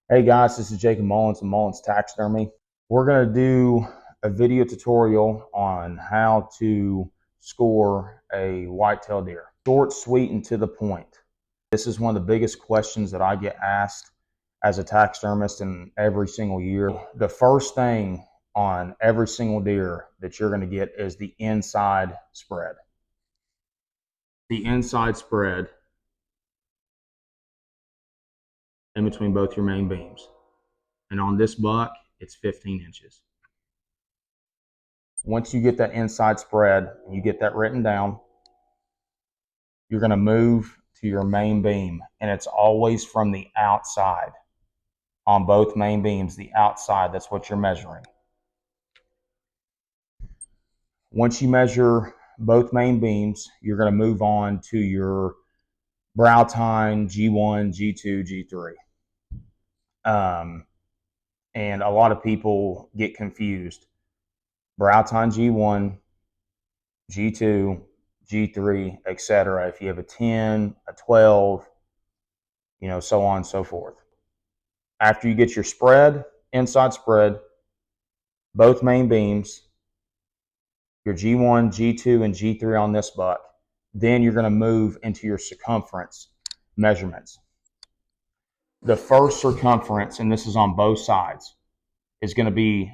Hey guys, this is Jacob Mullins from Mullins Taxidermy. We're going to do a video tutorial on how to score a whitetail deer. Short, sweet, and to the point. This is one of the biggest questions that I get asked as a taxidermist in every single year. The first thing on every single deer that you're going to get is the inside spread. The inside spread in between both your main beams. And on this buck, it's 15 inches. Once you get that inside spread and you get that written down, you're going to move to your main beam, and it's always from the outside. On both main beams, the outside, that's what you're measuring. Once you measure both main beams, you're going to move on to your brow tine G1, G2, G3. And a lot of people get confused. Brow tine G1, G2, G3, etc. If you have a 10, a 12, so on and so forth. After you get your spread, inside spread, both main beams, your G1, G2, and G3 on this buck, then you're going to move into your circumference measurements. The first circumference, and this is on both sides, is going to be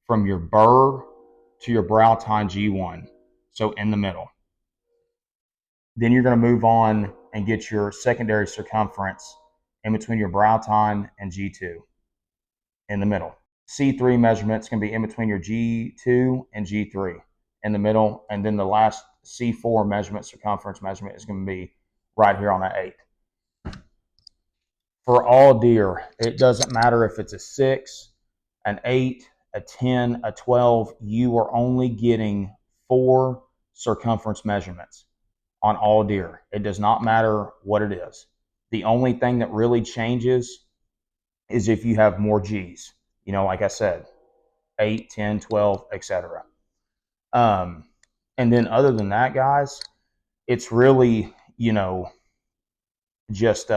from your burr to your brow tine G1, so in the middle. Then you're going to move on and get your secondary circumference in between your brow tine and G2 in the middle. C3 measurements can be in between your G2 and G3 in the middle. And then the last C4 measurement, circumference measurement, is going to be right here on an 8. For all deer, it doesn't matter if it's a 6, an 8, a 10, a 12, you are only getting 4 circumference measurements on all deer. It does not matter what it is. The only thing that really changes is if you have more G's, like I said, 8, 10, 12, etc. And then other than that, guys, it's really, just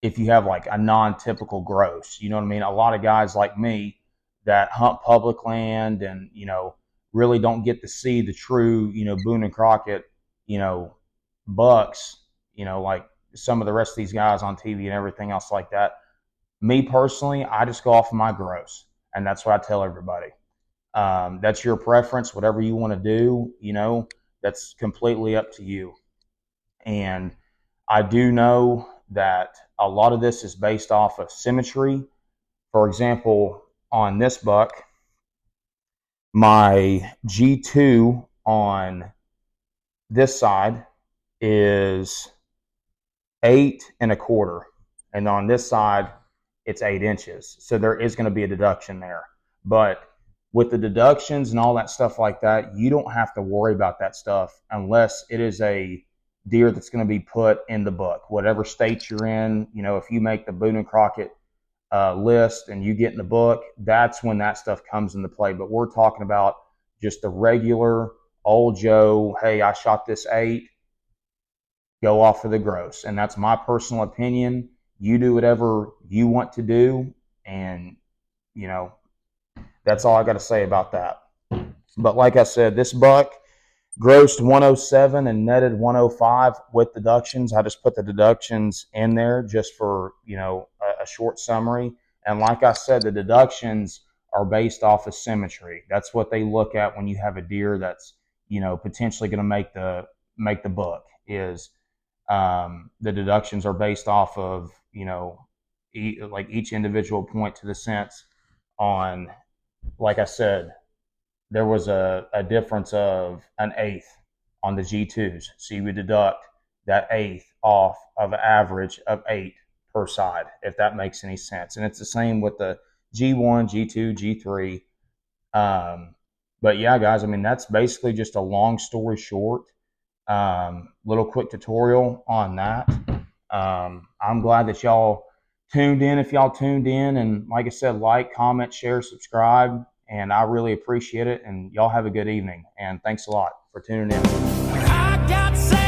if you have like a non-typical gross, you know what I mean? A lot of guys like me that hunt public land and, really don't get to see the true, Boone and Crockett, bucks, like some of the rest of these guys on TV and everything else like that. Me personally, I just go off of my gross, and that's what I tell everybody. That's your preference, whatever you want to do, that's completely up to you. And I do know that a lot of this is based off of symmetry. For example, on this buck, my G2 on this side is 8 1/4, and on this side it's 8 inches. So there is going to be a deduction there. But with the deductions and all that stuff like that, you don't have to worry about that stuff unless it is a deer that's going to be put in the book. Whatever state you're in, if you make the Boone and Crockett list and you get in the book, that's when that stuff comes into play. But we're talking about just the regular old Joe, hey, I shot this 8, go off for the gross. And that's my personal opinion. You do whatever you want to do, and that's all I got to say about that. But like I said, this buck grossed 107 and netted 105 with deductions. I just put the deductions in there just for a short summary. And like I said, the deductions are based off of symmetry. That's what they look at when you have a deer that's potentially going to make the book. Is the deductions are based off of like each individual point to the cents on, like I said, there was a difference of an 1/8 on the G2s. So you would deduct that 1/8 off of an average of 8 per side, if that makes any sense. And it's the same with the G1, G2, G3. But yeah, guys, I mean, that's basically just a long story short, little quick tutorial on that. I'm glad that y'all tuned in. If y'all tuned in, and like I said, like, comment, share, subscribe, and I really appreciate it. And y'all have a good evening, and thanks a lot for tuning in.